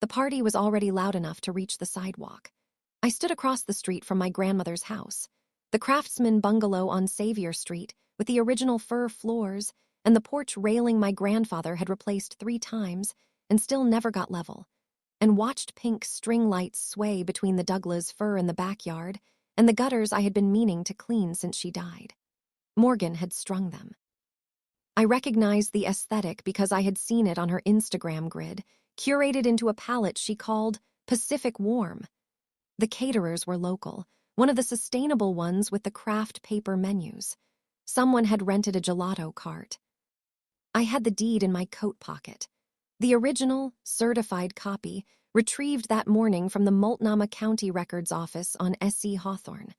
The party was already loud enough to reach the sidewalk. I stood across the street from my grandmother's house, the craftsman bungalow on Xavier Street with the original fir floors and the porch railing my grandfather had replaced 3 times and still never got level, and watched pink string lights sway between the Douglas fir in the backyard and the gutters I had been meaning to clean since she died. Morgan had strung them. I recognized the aesthetic because I had seen it on her Instagram grid, curated into a palette she called Pacific Warm. The caterers were local, one of the sustainable ones with the craft paper menus. Someone had rented a gelato cart. I had the deed in my coat pocket. The original, certified copy, retrieved that morning from the Multnomah County Records Office on S.E. Hawthorne.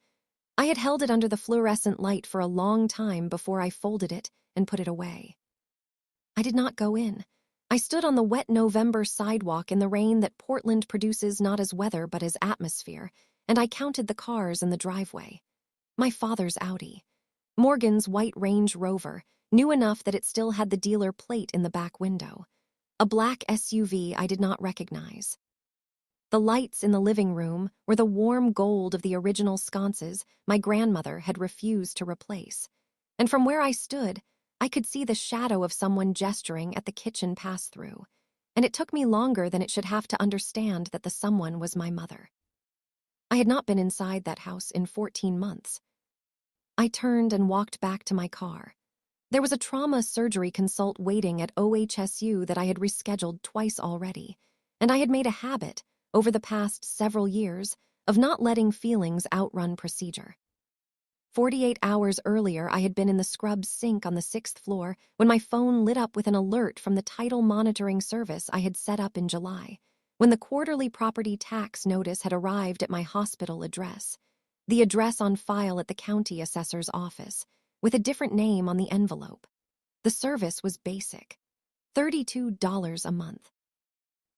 I had held it under the fluorescent light for a long time before I folded it and put it away. I did not go in. I stood on the wet November sidewalk in the rain that Portland produces not as weather but as atmosphere, and I counted the cars in the driveway. My father's Audi. Morgan's white Range Rover, new enough that it still had the dealer plate in the back window. A black SUV I did not recognize. The lights in the living room were the warm gold of the original sconces my grandmother had refused to replace. And from where I stood, I could see the shadow of someone gesturing at the kitchen pass-through, and it took me longer than it should have to understand that the someone was my mother. I had not been inside that house in 14 months. I turned and walked back to my car. There was a trauma surgery consult waiting at OHSU that I had rescheduled twice already, and I had made a habit, over the past several years, of not letting feelings outrun procedure. 48 hours earlier, I had been in the scrub sink on the 6th floor when my phone lit up with an alert from the title monitoring service I had set up in July, when the quarterly property tax notice had arrived at my hospital address, the address on file at the county assessor's office, with a different name on the envelope. The service was basic, $32 a month.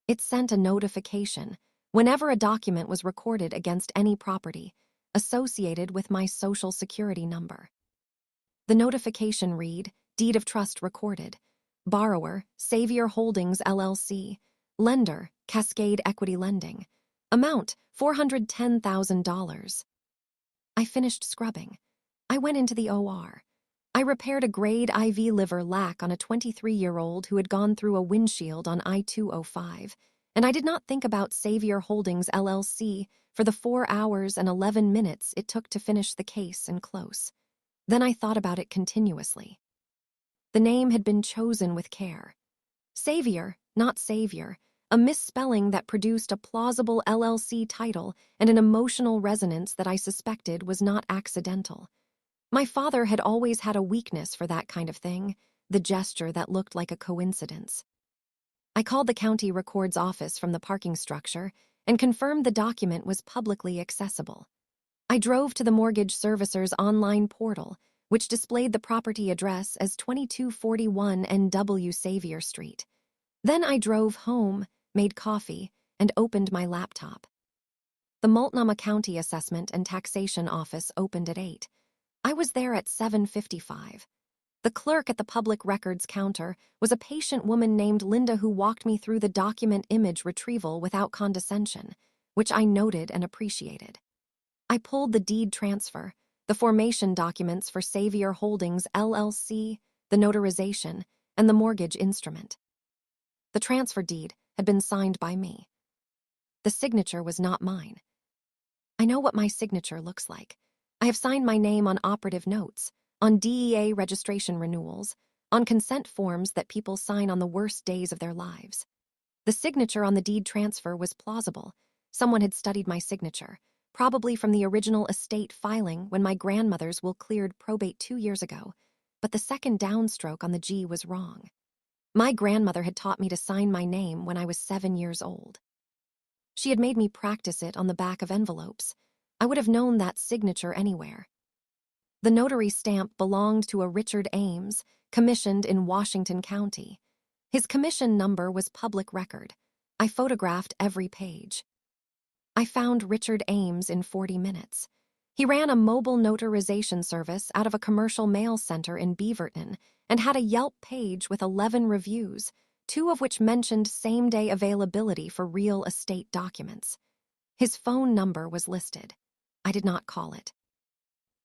It sent a notification whenever a document was recorded against any property associated with my Social Security number. The notification read, Deed of Trust recorded. Borrower, Xavier Holdings, LLC. Lender, Cascade Equity Lending. Amount, $410,000. I finished scrubbing. I went into the OR. I repaired a grade IV liver lac on a 23-year-old who had gone through a windshield on I-205, and I did not think about Xavier Holdings, LLC, for the 4 hours and 11 minutes it took to finish the case and close. Then I thought about it continuously. The name had been chosen with care. Xavier, not Savior, a misspelling that produced a plausible LLC title and an emotional resonance that I suspected was not accidental. My father had always had a weakness for that kind of thing, the gesture that looked like a coincidence. I called the county records office from the parking structure and confirmed the document was publicly accessible. I drove to the mortgage servicer's online portal, which displayed the property address as 2241 NW Xavier Street. Then I drove home, made coffee, and opened my laptop. The Multnomah County Assessment and Taxation Office opened at 8. I was there at 7:55. The clerk at the public records counter was a patient woman named Linda who walked me through the document image retrieval without condescension, which I noted and appreciated. I pulled the deed transfer, the formation documents for Xavier Holdings, LLC, the notarization, and the mortgage instrument. The transfer deed had been signed by me. The signature was not mine. I know what my signature looks like. I have signed my name on operative notes, on DEA registration renewals, on consent forms that people sign on the worst days of their lives. The signature on the deed transfer was plausible. Someone had studied my signature, probably from the original estate filing when my grandmother's will cleared probate 2 years ago, but the second downstroke on the G was wrong. My grandmother had taught me to sign my name when I was 7 years old. She had made me practice it on the back of envelopes. I would have known that signature anywhere. The notary stamp belonged to a Richard Ames, commissioned in Washington County. His commission number was public record. I photographed every page. I found Richard Ames in 40 minutes. He ran a mobile notarization service out of a commercial mail center in Beaverton and had a Yelp page with 11 reviews, 2 of which mentioned same-day availability for real estate documents. His phone number was listed. I did not call it.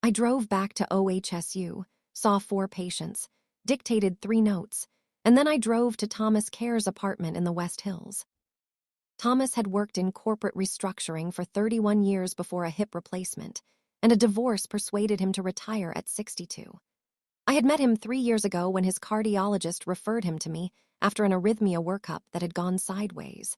I drove back to OHSU, saw 4 patients, dictated 3 notes, and then I drove to Thomas Care's apartment in the West Hills. Thomas had worked in corporate restructuring for 31 years before a hip replacement, and a divorce persuaded him to retire at 62. I had met him 3 years ago when his cardiologist referred him to me after an arrhythmia workup that had gone sideways,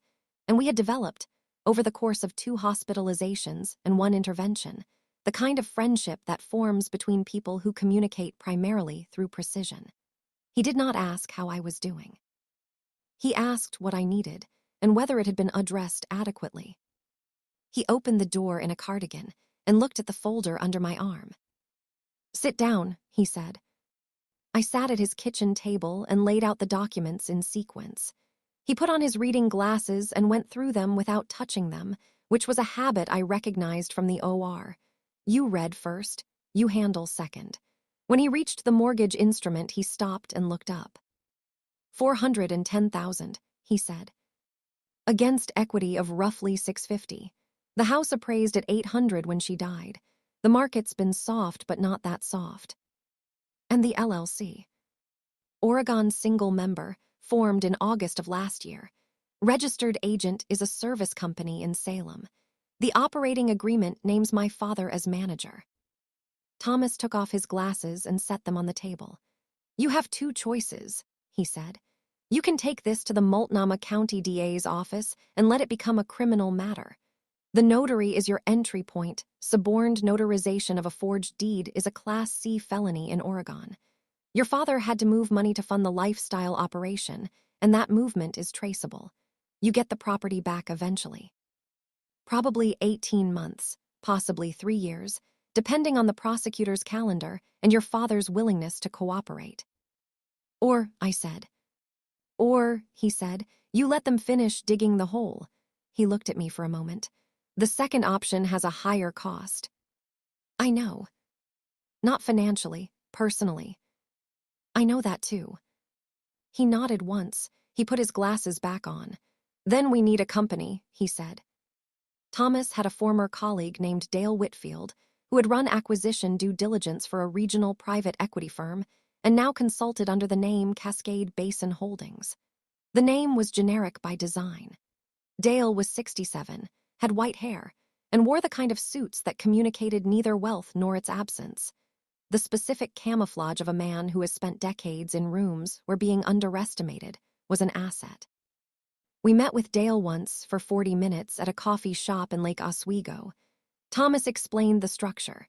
and we had developed, over the course of 2 hospitalizations and 1 intervention, the kind of friendship that forms between people who communicate primarily through precision. He did not ask how I was doing. He asked what I needed and whether it had been addressed adequately. He opened the door in a cardigan and looked at the folder under my arm. "Sit down," he said. I sat at his kitchen table and laid out the documents in sequence. He put on his reading glasses and went through them without touching them, which was a habit I recognized from the OR. You read first, you handle second. When he reached the mortgage instrument, he stopped and looked up. $410,000, he said. Against equity of roughly $650. The house appraised at $800 when she died. The market's been soft, but not that soft. And the LLC. Oregon single member, formed in August of last year. Registered agent is a service company in Salem. The operating agreement names my father as manager. Thomas took off his glasses and set them on the table. "You have 2 choices," he said. "You can take this to the Multnomah County DA's office and let it become a criminal matter. The notary is your entry point. Suborned notarization of a forged deed is a Class C felony in Oregon. Your father had to move money to fund the lifestyle operation, and that movement is traceable. You get the property back eventually. Probably 18 months, possibly 3 years, depending on the prosecutor's calendar and your father's willingness to cooperate." "Or," I said. "Or," he said, "you let them finish digging the hole." He looked at me for a moment. "The second option has a higher cost." "I know. Not financially, personally. I know that too." He nodded once. He put his glasses back on. "Then we need a company," he said. Thomas had a former colleague named Dale Whitfield, who had run acquisition due diligence for a regional private equity firm and now consulted under the name Cascade Basin Holdings. The name was generic by design. Dale was 67, had white hair, and wore the kind of suits that communicated neither wealth nor its absence. The specific camouflage of a man who has spent decades in rooms where being underestimated was an asset. We met with Dale once for 40 minutes at a coffee shop in Lake Oswego. Thomas explained the structure.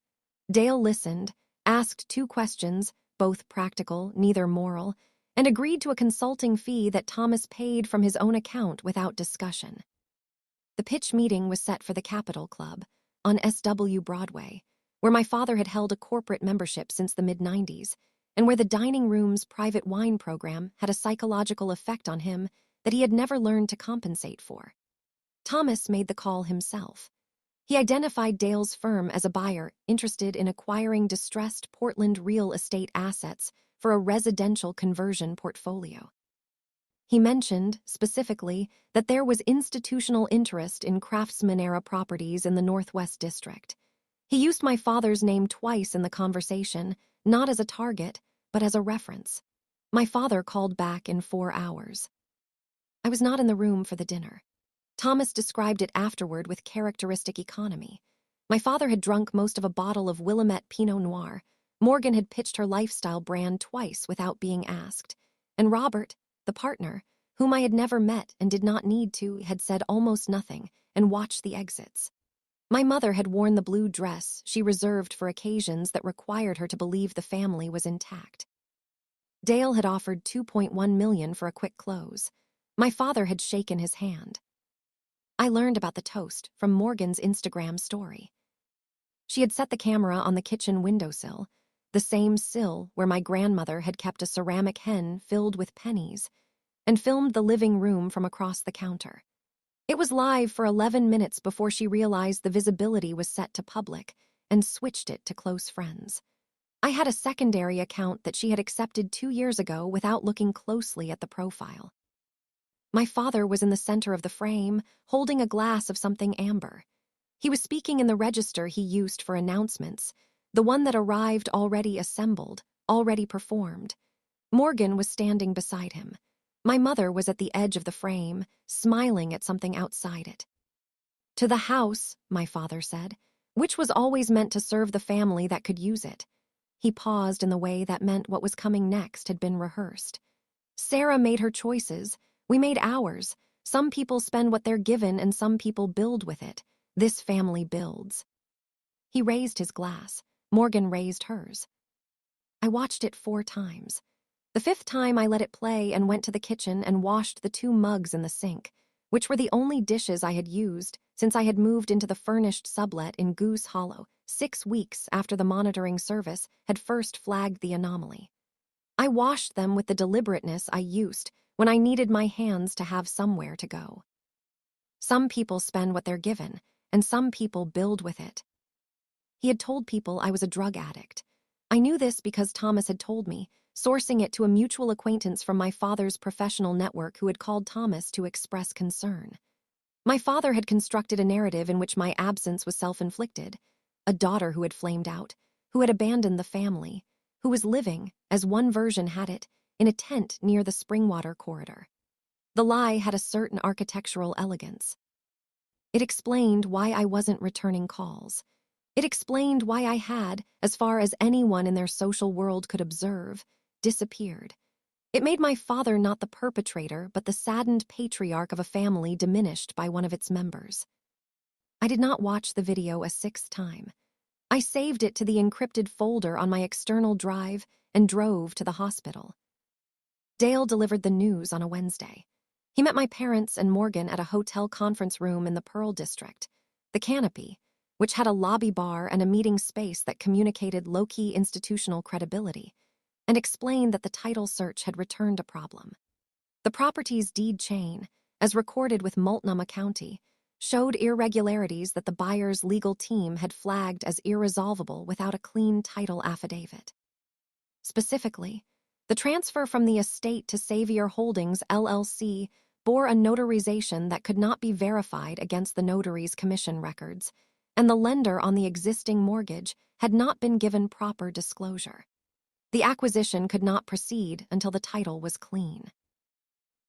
Dale listened, asked 2 questions, both practical, neither moral, and agreed to a consulting fee that Thomas paid from his own account without discussion. The pitch meeting was set for the Capitol Club on SW Broadway, where my father had held a corporate membership since the mid-90s, and where the dining room's private wine program had a psychological effect on him that he had never learned to compensate for. Thomas made the call himself. He identified Dale's firm as a buyer interested in acquiring distressed Portland real estate assets for a residential conversion portfolio. He mentioned, specifically, that there was institutional interest in Craftsman-era properties in the Northwest District. He used my father's name twice in the conversation, not as a target, but as a reference. My father called back in 4 hours. I was not in the room for the dinner. Thomas described it afterward with characteristic economy. My father had drunk most of a bottle of Willamette Pinot Noir. Morgan had pitched her lifestyle brand twice without being asked. And Robert, the partner, whom I had never met and did not need to, had said almost nothing and watched the exits. My mother had worn the blue dress she reserved for occasions that required her to believe the family was intact. Dale had offered $2.1 million for a quick close. My father had shaken his hand. I learned about the toast from Morgan's Instagram story. She had set the camera on the kitchen windowsill, the same sill where my grandmother had kept a ceramic hen filled with pennies, and filmed the living room from across the counter. It was live for 11 minutes before she realized the visibility was set to public and switched it to close friends. I had a secondary account that she had accepted 2 years ago without looking closely at the profile. My father was in the center of the frame, holding a glass of something amber. He was speaking in the register he used for announcements, the one that arrived already assembled, already performed. Morgan was standing beside him. My mother was at the edge of the frame, smiling at something outside it. "To the house," my father said, which was always meant to serve the family that could use it. He paused in the way that meant what was coming next had been rehearsed. Sarah made her choices. We made ours. Some people spend what they're given and some people build with it. This family builds. He raised his glass. Morgan raised hers. I watched it 4 times. The 5th time I let it play and went to the kitchen and washed the 2 mugs in the sink, which were the only dishes I had used since I had moved into the furnished sublet in Goose Hollow 6 weeks after the monitoring service had first flagged the anomaly. I washed them with the deliberateness I used when I needed my hands to have somewhere to go. Some people spend what they're given, and some people build with it. He had told people I was a drug addict. I knew this because Thomas had told me, sourcing it to a mutual acquaintance from my father's professional network who had called Thomas to express concern. My father had constructed a narrative in which my absence was self-inflicted, a daughter who had flamed out, who had abandoned the family, who was living, as one version had it, in a tent near the Springwater corridor. The lie had a certain architectural elegance. It explained why I wasn't returning calls. It explained why I had, as far as anyone in their social world could observe, disappeared. It made my father not the perpetrator, but the saddened patriarch of a family diminished by one of its members. I did not watch the video a 6th time. I saved it to the encrypted folder on my external drive and drove to the hospital. Dale delivered the news on a Wednesday. He met my parents and Morgan at a hotel conference room in the Pearl District, the Canopy, which had a lobby bar and a meeting space that communicated low-key institutional credibility, and explained that the title search had returned a problem. The property's deed chain, as recorded with Multnomah County, showed irregularities that the buyer's legal team had flagged as irresolvable without a clean title affidavit. Specifically, the transfer from the estate to Savior Holdings, LLC, bore a notarization that could not be verified against the notary's commission records, and the lender on the existing mortgage had not been given proper disclosure. The acquisition could not proceed until the title was clean.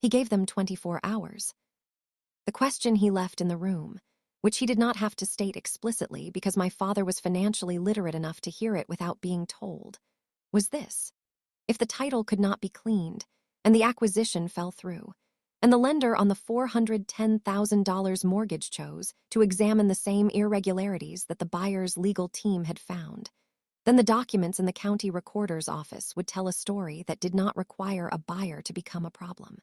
He gave them 24 hours. The question he left in the room, which he did not have to state explicitly because my father was financially literate enough to hear it without being told, was this: if the title could not be cleaned, and the acquisition fell through, and the lender on the $410,000 mortgage chose to examine the same irregularities that the buyer's legal team had found, then the documents in the county recorder's office would tell a story that did not require a buyer to become a problem.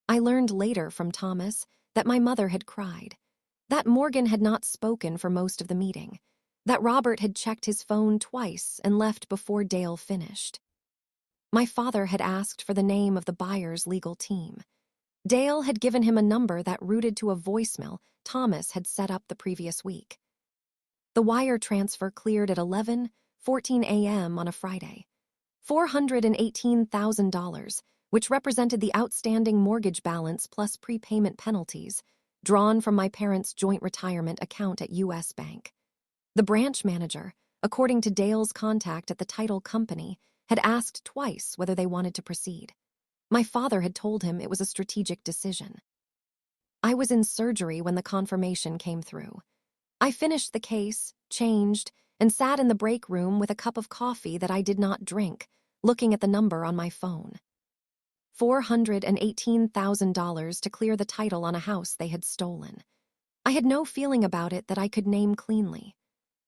I learned later from Thomas that my mother had cried, that Morgan had not spoken for most of the meeting, that Robert had checked his phone twice and left before Dale finished. My father had asked for the name of the buyer's legal team. Dale had given him a number that routed to a voicemail Thomas had set up the previous week. The wire transfer cleared at 11:14 a.m. on a Friday. $418,000, which represented the outstanding mortgage balance plus prepayment penalties, drawn from my parents' joint retirement account at U.S. Bank. The branch manager, according to Dale's contact at the title company, had asked twice whether they wanted to proceed. My father had told him it was a strategic decision. I was in surgery when the confirmation came through. I finished the case, changed, and sat in the break room with a cup of coffee that I did not drink, looking at the number on my phone. $418,000 to clear the title on a house they had stolen. I had no feeling about it that I could name cleanly.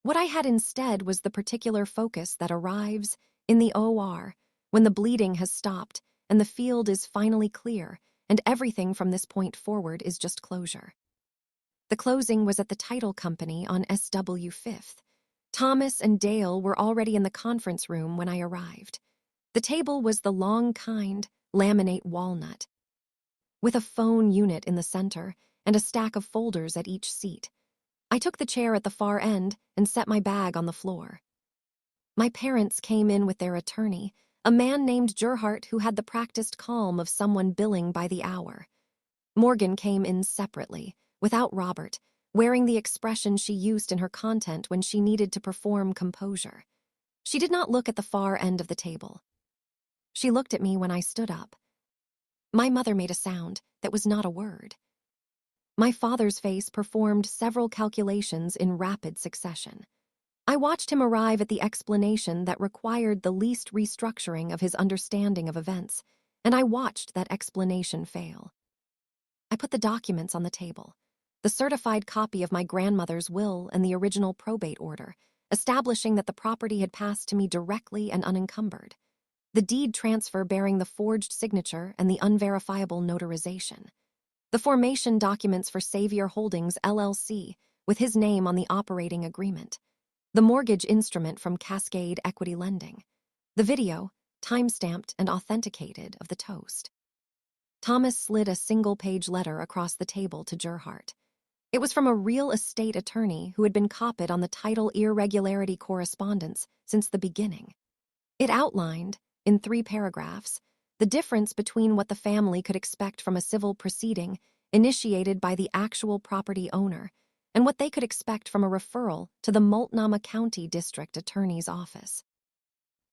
What I had instead was the particular focus that arrives in the OR when the bleeding has stopped and the field is finally clear, and everything from this point forward is just closure. The closing was at the title company on SW 5th. Thomas and Dale were already in the conference room when I arrived. The table was the long kind, laminate walnut, with a phone unit in the center and a stack of folders at each seat. I took the chair at the far end and set my bag on the floor. My parents came in with their attorney, a man named Gerhardt who had the practiced calm of someone billing by the hour. Morgan came in separately, without Robert, wearing the expression she used in her content when she needed to perform composure. She did not look at the far end of the table. She looked at me when I stood up. My mother made a sound that was not a word. My father's face performed several calculations in rapid succession. I watched him arrive at the explanation that required the least restructuring of his understanding of events, and I watched that explanation fail. I put the documents on the table, the certified copy of my grandmother's will and the original probate order, establishing that the property had passed to me directly and unencumbered, the deed transfer bearing the forged signature and the unverifiable notarization, the formation documents for Savior Holdings, LLC, with his name on the operating agreement, the mortgage instrument from Cascade Equity Lending, the video, time-stamped and authenticated, of the toast. Thomas slid a single-page letter across the table to Gerhardt. It was from a real estate attorney who had been copied on the title irregularity correspondence since the beginning. It outlined, in 3 paragraphs, the difference between what the family could expect from a civil proceeding initiated by the actual property owner and what they could expect from a referral to the Multnomah County District Attorney's Office.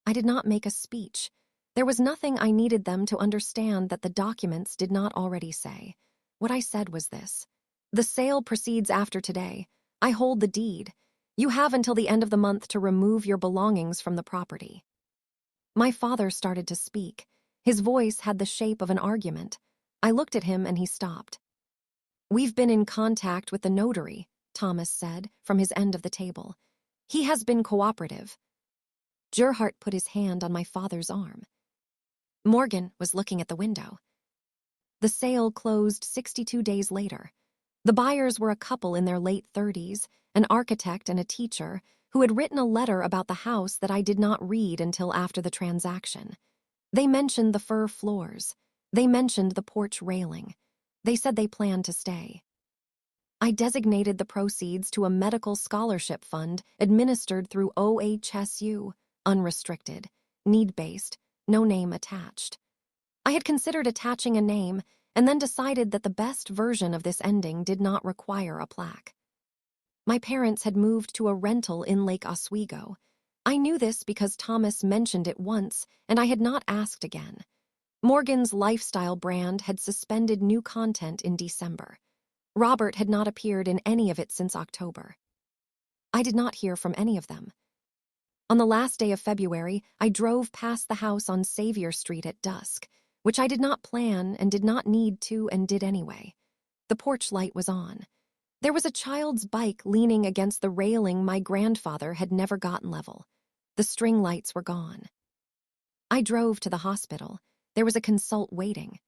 I did not make a speech. There was nothing I needed them to understand that the documents did not already say. What I said was this: the sale proceeds after today. I hold the deed. You have until the end of the month to remove your belongings from the property. My father started to speak. His voice had the shape of an argument. I looked at him and he stopped. "We've been in contact with the notary," Thomas said from his end of the table. "He has been cooperative." Gerhardt put his hand on my father's arm. Morgan was looking at the window. The sale closed 62 days later. The buyers were a couple in their late 30s, an architect and a teacher, who had written a letter about the house that I did not read until after the transaction. They mentioned the fir floors. They mentioned the porch railing. They said they planned to stay. I designated the proceeds to a medical scholarship fund administered through OHSU, unrestricted, need-based, no name attached. I had considered attaching a name and then decided that the best version of this ending did not require a plaque. My parents had moved to a rental in Lake Oswego. I knew this because Thomas mentioned it once, and I had not asked again. Morgan's lifestyle brand had suspended new content in December. Robert had not appeared in any of it since October. I did not hear from any of them. On the last day of February, I drove past the house on Xavier Street at dusk, which I did not plan and did not need to and did anyway. The porch light was on. There was a child's bike leaning against the railing my grandfather had never gotten level. The string lights were gone. I drove to the hospital. There was a consult waiting.